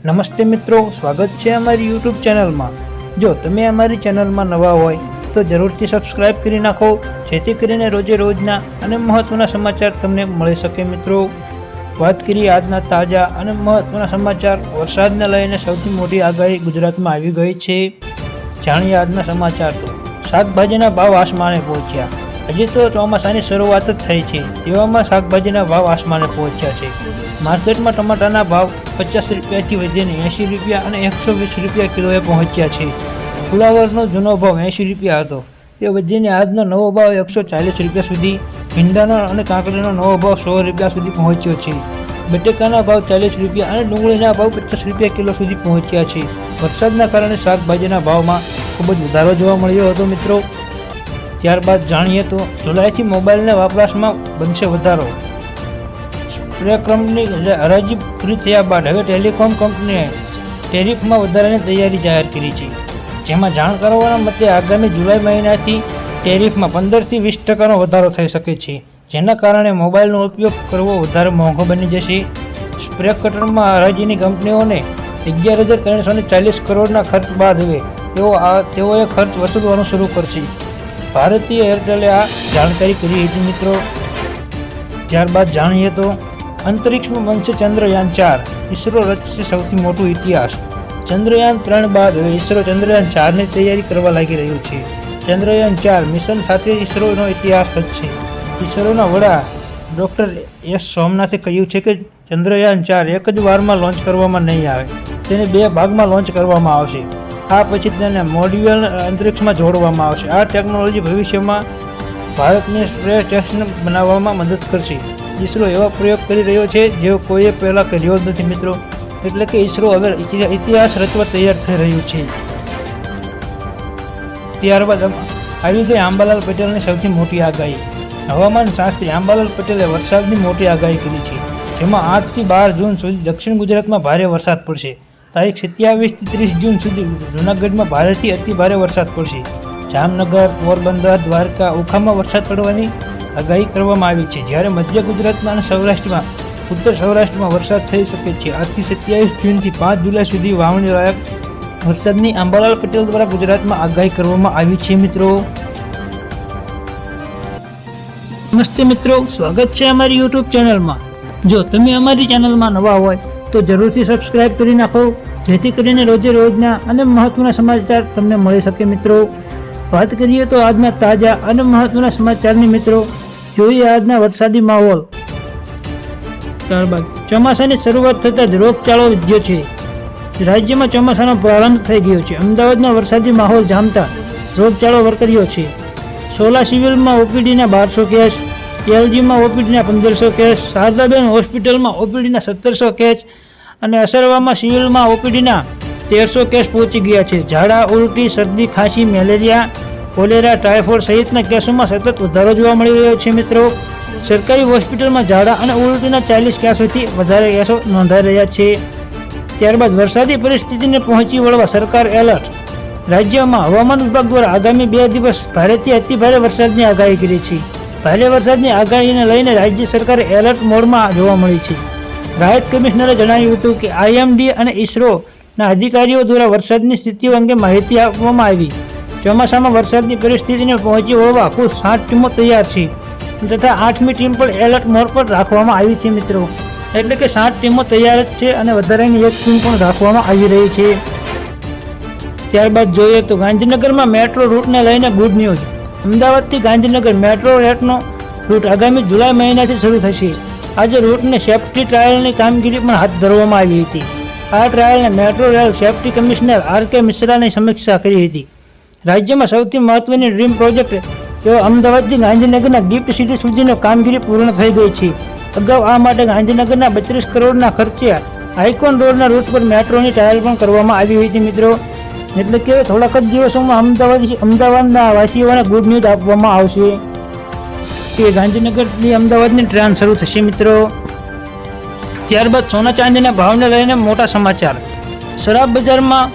નમસ્તે મિત્રો, સ્વાગત છે અમારી યુટ્યુબ ચેનલમાં। જો તમે અમારી ચેનલમાં નવા હોય તો જરૂરથી સબસ્ક્રાઇબ કરી નાખો, જેથી કરીને રોજે રોજના અને મહત્વના સમાચાર તમને મળી શકે। મિત્રો, વાત કરીએ આજના તાજા અને મહત્વના સમાચાર। વરસાદને લઈને સૌથી મોટી આગાહી ગુજરાતમાં આવી ગઈ છે। જાણીએ આજના સમાચાર। તો શાકભાજીના ભાવ આસમાને પહોંચ્યા। હજી તો ચોમાસાની શરૂઆત જ થઈ છે, તેવામાં શાકભાજીના ભાવ આસમાને પહોંચ્યા છે। માર્કેટમાં ટમાટાના ભાવ 50 રૂપિયાથી વધીને 80 રૂપિયા અને 120 રૂપિયા કિલોએ પહોંચ્યા છે। ફુલાવરનો જૂનો ભાવ 80 રૂપિયા હતો, તે વધીને આજનો નવો ભાવ 140 રૂપિયા સુધી। ભીંડાનો અને કાંકરીનો નવો ભાવ 100 રૂપિયા સુધી પહોંચ્યો છે। બટેકાના ભાવ 40 રૂપિયા અને ડુંગળીના ભાવ 50 રૂપિયા કિલો સુધી પહોંચ્યા છે। વરસાદના કારણે શાકભાજીના ભાવમાં ખૂબ જ વધારો જોવા મળ્યો હતો। મિત્રો, ત્યારબાદ જાણીએ તો જુલાઈથી મોબાઈલના વપરાશમાં બનશે વધારો। સ્પ્રે કંપની હરાજી પૂરી થયા બાદ હવે ટેલિકોમ કંપનીએ ટેરિફમાં વધારાની તૈયારી જાહેર કરી છે, જેમાં જાણકારોના મતે આગામી જુલાઈ મહિનાથી ટેરિફમાં 15 થી 20% વધારો થઈ શકે છે, જેના કારણે મોબાઈલનો ઉપયોગ કરવો વધારે મોંઘો બની જશે। સ્પ્રે કટરમાં હરાજીની કંપનીઓને 11,340 કરોડના ખર્ચ બાદ હવે તેઓએ ખર્ચ વસૂલવાનું શરૂ કરશે। ભારતીય એરટેલે આ જાણકારી કરી હતી। મિત્રો, ત્યારબાદ જાણીએ તો અંતરિક્ષમાં બનશે ચંદ્રયાન 4, ઈસરો રચશે સૌથી મોટું ઇતિહાસ। ચંદ્રયાન 3 બાદ હવે ઈસરો ચંદ્રયાન 4ની તૈયારી કરવા લાગી રહ્યું છે। ચંદ્રયાન 4 મિશન સાથે ઈસરોનો ઇતિહાસ રચશે। ઈસરોના વડા ડૉક્ટર એસ સોમનાથે કહ્યું છે કે ચંદ્રયાન 4 એક જ વારમાં લોન્ચ કરવામાં નહીં આવે, તેને 2 ભાગમાં લોન્ચ કરવામાં આવશે। આ પછી તેને મોડ્યુલ અંતરિક્ષમાં જોડવામાં આવશે। આ ટેકનોલોજી ભવિષ્યમાં ભારતને સ્પેસ સ્ટેશન બનાવવામાં મદદ કરશે। ઈસરો એવા પ્રયોગ કરી રહ્યો છે જેઓ કોઈએ પહેલાં કર્યો જ નથી। મિત્રો, એટલે કે ઈસરો હવે ઇતિહાસ રચવા તૈયાર થઈ રહ્યું છે। ત્યારબાદ આવી ગઈ આંબાલાલ પટેલની સૌથી મોટી આગાહી। હવામાન શાસ્ત્રી આંબાલાલ પટેલે વરસાદની મોટી આગાહી કરી છે, જેમાં 8 થી 12 જૂન સુધી દક્ષિણ ગુજરાતમાં ભારે વરસાદ પડશે। તારીખ 27 થી 30 જૂન સુધી જૂનાગઢમાં ભારેથી અતિ ભારે વરસાદ પડશે। જામનગર, પોરબંદર, દ્વારકા, ઓખામાં વરસાદ પડવાની આગાહી કરવામાં આવી છે, જ્યારે મધ્ય ગુજરાતમાં અને સૌરાષ્ટ્રમાં ઉત્તર સૌરાષ્ટ્રમાં વરસાદ થઈ શકે છે। આજથી 27 જૂનથી 5 જુલાઈ સુધી વાવણી લાયક વરસાદની આંબાલાલ પટેલ દ્વારા ગુજરાતમાં આગાહી કરવામાં આવી છે। મિત્રો, નમસ્તે મિત્રો, સ્વાગત છે અમારી યુટ્યુબ ચેનલમાં। જો તમે અમારી ચેનલમાં નવા હોય તો જરૂરથી સબસ્ક્રાઇબ કરી નાખો, જેથી કરીને રોજે રોજના અને મહત્વના સમાચાર તમને મળી શકે। મિત્રો, વાત કરીએ તો આજના તાજા અને મહત્વના સમાચારની। મિત્રો, જોઈએ આજના વરસાદી માહોલ। ત્યારબાદ ચોમાસાની શરૂઆત થતાં જ રોગચાળો વધ્યો છે। રાજ્યમાં ચોમાસાનો પ્રારંભ થઈ ગયો છે। અમદાવાદમાં વરસાદી માહોલ જામતા રોગચાળો વકર્યો છે। સોલા સિવિલમાં ઓપીડીના 1200 કેસ, એલજીમાં ઓપીડીના 1500 કેસ, શારદાબેન હોસ્પિટલમાં ઓપીડીના 1700 કેસ અને અસરવામાં સિવિલમાં ઓપીડીના 1300 કેસ પહોંચી ગયા છે। ઝાડા, ઉલટી, શરદી, ખાંસી, મેલેરિયા, કોલેરા, ટાઇફોઇડ સહિતના કેસોમાં સતત વધારો જોવા મળી રહ્યો છે। મિત્રો, સરકારી હોસ્પિટલમાં ઝાડા અને ઉલટીના 40 કેસોથી વધારે કેસો નોંધાઈ રહ્યા છે। ત્યારબાદ વરસાદી પરિસ્થિતિને પહોંચી વળવા સરકાર એલર્ટ। રાજ્યમાં હવામાન વિભાગ દ્વારા આગામી 2 દિવસ ભારેથી અતિ ભારે વરસાદની આગાહી કરી છે। ભારે વરસાદની આગાહીને લઈને રાજ્ય સરકાર એલર્ટ મોડમાં જોવા મળી છે। રાહત કમિશનરે જણાવ્યું હતું કે IMD અને ઈસરોના અધિકારીઓ દ્વારા વરસાદની સ્થિતિઓ અંગે માહિતી આપવામાં આવી। ચોમાસામાં વરસાદની પરિસ્થિતિને પહોંચી વળવા કુલ 7 ટીમો તૈયાર છે, તથા 8મી ટીમ પર એલર્ટ મોડ પર રાખવામાં આવી છે। મિત્રો, એટલે કે 7 ટીમો તૈયાર જ છે અને વધારાની 1 ટીમ પણ રાખવામાં આવી રહી છે। ત્યારબાદ જોઈએ તો ગાંધીનગરમાં મેટ્રો રૂટને લઈને ગુડ ન્યૂઝ। અમદાવાદથી ગાંધીનગર મેટ્રો રેટનો રૂટ આગામી જુલાઈ મહિનાથી શરૂ થશે। આજે રૂટને સેફ્ટી ટ્રાયલની કામગીરી પણ હાથ ધરવામાં આવી હતી। આ ટ્રાયલને metro rail safety commissioner RK મિશ્રાની સમીક્ષા કરી હતી। રાજ્યમાં સૌથી મહત્વની ડ્રીમ પ્રોજેક્ટ એવો અમદાવાદથી ગાંધીનગરના ગિફ્ટ સિટી સુધીનો કામગીરી પૂર્ણ થઈ ગઈ છે। અગાઉ આ માટે ગાંધીનગરના 32 કરોડના ખર્ચે આઇકોન રોડના રૂટ પર મેટ્રોની ટ્રાયલ પણ કરવામાં આવી હતી। મિત્રો, એટલે કે થોડાક જ દિવસોમાં અમદાવાદના વાસીઓને ગુડ ન્યૂઝ આપવામાં આવશે કે ગાંધીનગરથી અમદાવાદની ટ્રેન શરૂ થશે। મિત્રો, ત્યારબાદ સોના ચાંદીના ભાવને લઈને મોટા સમાચાર। શરાબ બજારમાં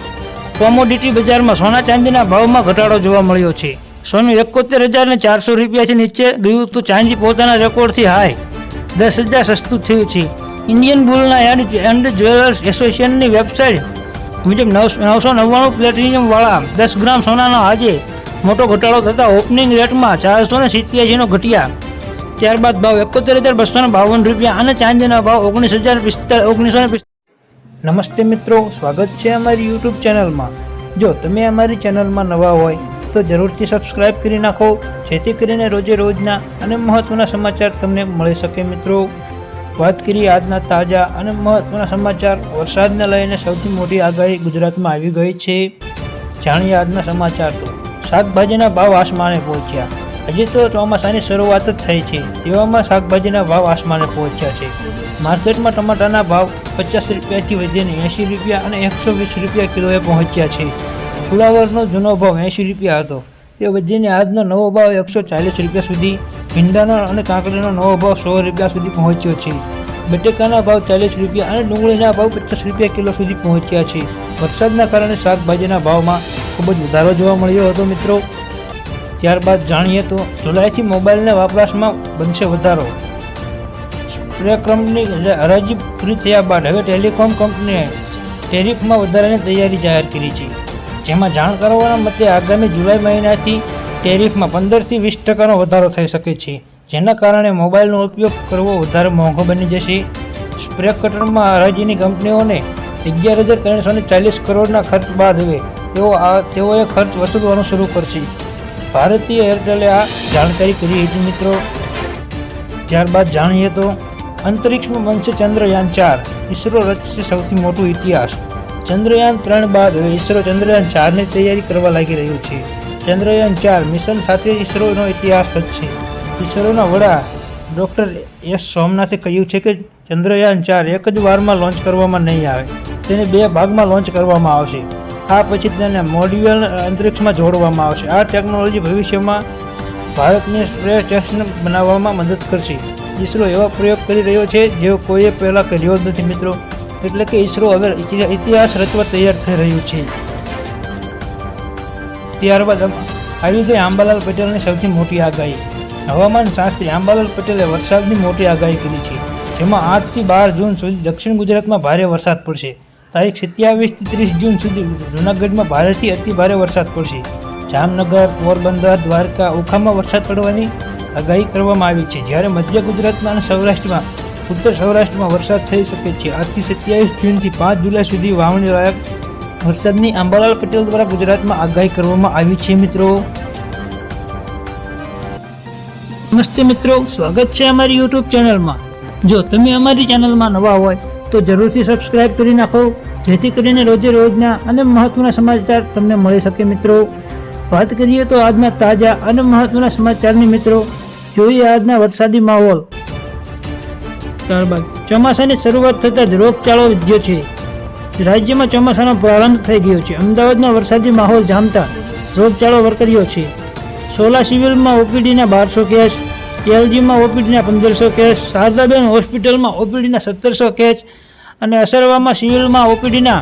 કોમોડિટી બજારમાં સોના ચાંદીના ભાવમાં ઘટાડો જોવા મળ્યો છે। સોનું 71,400 રૂપિયાથી નીચે ગયું તો ચાંદી પોતાના રેકોર્ડથી હાઈ 10,000 સસ્તું થયું છે। ઇન્ડિયન બુલના એન્ડ જ્વેલર્સ એસોસિએશનની વેબસાઇટ મુજબ 999 પ્લેટિનિયમવાળા 10 ગ્રામ સોનાનો આજે મોટો ઘટાડો થતાં ઓપનિંગ રેટમાં 487નો ઘટ્યા. ત્યારબાદ ભાવ 71,252 રૂપિયા અને ચાંદીના ભાવ 19,945. નમસ્તે મિત્રો, સ્વાગત છે અમારી યુટ્યુબ ચેનલમાં. જો તમે અમારી ચેનલમાં નવા હોય તો જરૂરથી સબસ્ક્રાઇબ કરી નાખો, જેથી કરીને રોજે રોજના અને મહત્વના સમાચાર તમને મળી શકે. મિત્રો, વાત કરીએ આજના તાજા અને મહત્વના સમાચાર. વરસાદને લઈને સૌથી મોટી આગાહી ગુજરાતમાં આવી ગઈ છે. જાણીએ આજના સમાચાર. તો શાકભાજીના ભાવ આસમાને પહોંચ્યા. હજી તો ચોમાસાની શરૂઆત જ થઈ છે, તેવામાં શાકભાજીના ભાવ આસમાને પહોંચ્યા છે. માર્કેટમાં ટમાટાના ભાવ 50 રૂપિયાથી વધીને 80 રૂપિયા અને 120 રૂપિયા કિલોએ પહોંચ્યા છે. ફુલાવરનો જૂનો ભાવ 80 રૂપિયા હતો, તે વધીને આજનો નવો ભાવ 140 રૂપિયા સુધી. ભીંડાનો અને કાંકરીનો નવો ભાવ 100 રૂપિયા સુધી પહોંચ્યો છે. બટેકાના ભાવ 40 રૂપિયા અને ડુંગળીના ભાવ 50 રૂપિયા કિલો સુધી પહોંચ્યા છે. વરસાદના કારણે શાકભાજીના ભાવમાં ખૂબ જ વધારો જોવા મળ્યો હતો. મિત્રો, ત્યારબાદ જાણીએ તો જુલાઈથી મોબાઈલના વપરાશમાં બનશે વધારો. સ્પેક્ટ્રમની હરાજી પૂરી થયા બાદ હવે ટેલિકોમ કંપનીએ ટેરિફમાં વધારાની તૈયારી જાહેર કરી છે. જેમાં જાણકારોના મતે આગામી જુલાઈ મહિનાથી ટેરિફમાં 15 થી 20% વધારો થઈ શકે છે, જેના કારણે મોબાઈલનો ઉપયોગ કરવો વધારે મોંઘો બની જશે. સ્પેક્ટ્રમમાં હરાજીની કંપનીઓને 11,340 કરોડના ખર્ચ બાદ હવે તેઓએ ખર્ચ વસૂલવાનું શરૂ કરશે. ભારતીય એરટેલે આ જાણકારી કરી હતી. મિત્રો, ત્યારબાદ જાણીએ તો અંતરિક્ષમાં બનશે ચંદ્રયાન 4, ઇસરો રચશે સૌથી મોટું ઇતિહાસ. ચંદ્રયાન 3 બાદ હવે ઇસરો ચંદ્રયાન 4ની તૈયારી કરવા લાગી રહ્યું છે. ચંદ્રયાન 4 મિશન સાથે ઇસરોનો ઇતિહાસ રચશે. ઇસરોના વડા ડૉક્ટર એસ સોમનાથે કહ્યું છે કે ચંદ્રયાન 4 એક જ વારમાં લોન્ચ કરવામાં નહીં આવે, તેને 2 ભાગમાં લોન્ચ કરવામાં આવશે. આ પછી તેને મોડ્યુલ અંતરિક્ષમાં જોડવામાં આવશે. આ ટેકનોલોજી ભવિષ્યમાં ભારતને સ્પેસ સ્ટેશન બનાવવામાં મદદ કરશે. ઇસરો એવા પ્રયોગ કરી રહ્યો છે જેઓ કોઈએ પહેલાં કર્યો જ નથી. મિત્રો, એટલે કે ઇસરો હવે ઇતિહાસ રચવા તૈયાર થઈ રહ્યું છે. ત્યારબાદ આવી ગઈ આંબાલાલ પટેલની સૌથી મોટી આગાહી. હવામાન શાસ્ત્રી આંબાલાલ પટેલે વરસાદની મોટી આગાહી કરી છે, જેમાં 8 થી 12 જૂન સુધી દક્ષિણ ગુજરાતમાં ભારે વરસાદ પડશે. તારીખ 27 થી 30 જૂન સુધી જૂનાગઢમાં ભારેથી અતિ ભારે વરસાદ પડશે. જામનગર, પોરબંદર, દ્વારકા, ઓખામાં વરસાદ પડવાની આગાહી કરવામાં આવી છે. જ્યારે મધ્ય ગુજરાતમાં અને સૌરાષ્ટ્રમાં, ઉત્તર સૌરાષ્ટ્રમાં વરસાદ થઈ શકે છે. આજથી 27 જૂનથી 5 જુલાઈ સુધી વાવણી લાયક વરસાદની આંબાલાલ પટેલ દ્વારા ગુજરાતમાં આગાહી કરવામાં આવી છે. મિત્રો, નમસ્તે મિત્રો, સ્વાગત છે અમારી યુટ્યુબ ચેનલમાં. જો તમે અમારી ચેનલમાં નવા હોય તો જરૂરથી સબસ્ક્રાઇબ કરી નાખો, જેથી કરીને રોજે રોજના અને મહત્વના સમાચાર તમને મળી શકે. મિત્રો, વાત કરીએ તો આજના તાજા અને મહત્વના સમાચારની. મિત્રો, જોઈએ આજના વરસાદી માહોલ. ત્યારબાદ ચોમાસાની શરૂઆત થતાં જ રોગચાળો વધ્યો છે. રાજ્યમાં ચોમાસાનો પ્રારંભ થઈ ગયો છે. અમદાવાદમાં વરસાદી માહોલ જામતા રોગચાળો વકર્યો છે. સોલા સિવિલમાં ઓપીડીના 1200 કેસ, એલજીમાં ઓપીડીના 1500 કેસ, શારદાબેન હોસ્પિટલમાં ઓપીડીના 1700 કેસ અને અસરવામાં સિવિલમાં ઓપીડીના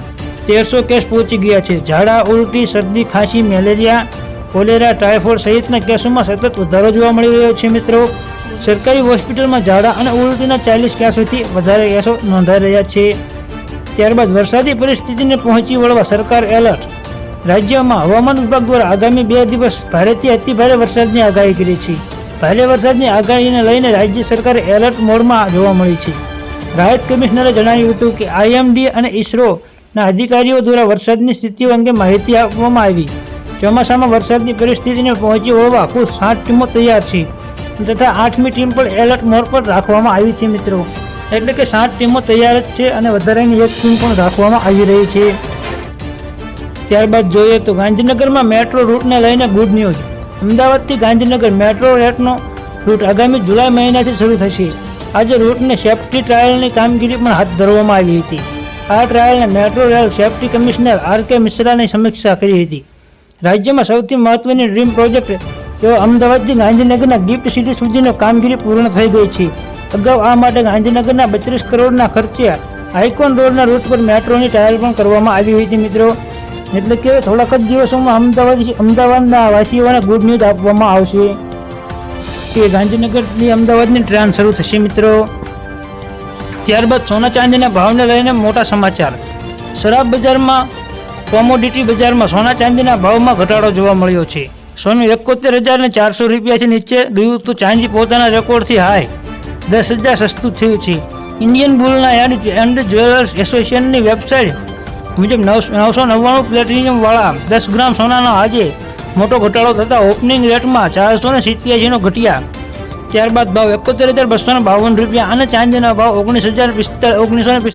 1300 કેસ પહોંચી ગયા છે. ઝાડા, ઉલટી, શરદી, ખાંસી, મેલેરિયા, કોલેરા, ટાઇફોઇડ સહિતના કેસોમાં સતત વધારો જોવા મળી રહ્યો છે. મિત્રો, સરકારી હોસ્પિટલમાં ઝાડા અને ઉલટીના 40 કેસોથી વધારે કેસો નોંધાઈ રહ્યા છે. ત્યારબાદ વરસાદી પરિસ્થિતિને પહોંચી વળવા સરકાર એલર્ટ. રાજ્યમાં હવામાન વિભાગ દ્વારા આગામી 2 દિવસ ભારેથી અતિ ભારે વરસાદની આગાહી કરી છે. ભારે વરસાદની આગાહીને લઈને રાજ્ય સરકાર એલર્ટ મોડમાં જોવા મળી છે. રાહત કમિશનરે જણાવ્યું હતું કે IMD અને ઇસરોના અધિકારીઓ દ્વારા વરસાદની સ્થિતિઓ અંગે માહિતી આપવામાં આવી. ચોમાસામાં વરસાદની પરિસ્થિતિને પહોંચી વળવા કુલ 7 ટીમો તૈયાર છે તથા 8મી ટીમ પણ એલર્ટ મોડ પર રાખવામાં આવી છે. મિત્રો, એટલે કે 7 ટીમો તૈયાર જ છે અને વધારાની 1 ટીમ પણ રાખવામાં આવી રહી છે. ત્યારબાદ જોઈએ તો ગાંધીનગરમાં મેટ્રો રૂટને લઈને ગુડ ન્યૂઝ. અમદાવાદથી ગાંધીનગર મેટ્રો રેટનો રૂટ આગામી જુલાઈ મહિનાથી શરૂ થશે. આજે રૂટને સેફ્ટી ટ્રાયલની કામગીરી પણ હાથ ધરવામાં આવી હતી. આ ટ્રાયલને metro rail safety commissioner RK મિશ્રાની સમીક્ષા કરી હતી. રાજ્યમાં સૌથી મહત્વની ડ્રીમ પ્રોજેક્ટ એવો અમદાવાદથી ગાંધીનગરના ગિફ્ટ સિટી સુધીનો કામગીરી પૂર્ણ થઈ ગઈ છે. અગાઉ આ માટે ગાંધીનગરના 32 કરોડના ખર્ચે આઇકોન રોડના રૂટ પર મેટ્રોની ટ્રાયલ પણ કરવામાં આવી હતી. મિત્રો, એટલે કે થોડાક જ દિવસોમાં અમદાવાદના વાસીઓને ગુડ ન્યૂઝ આપવામાં આવશે કે ગાંધીનગરથી અમદાવાદની ટ્રેન શરૂ થશે. મિત્રો, ત્યારબાદ સોના ચાંદીના ભાવને લઈને મોટા સમાચાર. શરાબ બજારમાં કોમોડિટી બજારમાં સોના ચાંદીના ભાવમાં ઘટાડો જોવા મળ્યો છે. સોનું 71,400 રૂપિયાથી નીચે ગયું તો ચાંદી પોતાના રેકોર્ડથી હાઈ 10,000 સસ્તું થયું છે. ઇન્ડિયન બુલના એન્ડ જ્વેલર્સ એસોસિએશનની વેબસાઇટ મુજબ 999 પ્લેટિનિયમવાળા 10 ગ્રામ સોનાનો આજે મોટો ઘટાડો થતાં ઓપનિંગ રેટમાં 487નો ઘટ્યા. ત્યારબાદ ભાવ 71,252 રૂપિયા અને ચાંદીનો ભાવ 19,045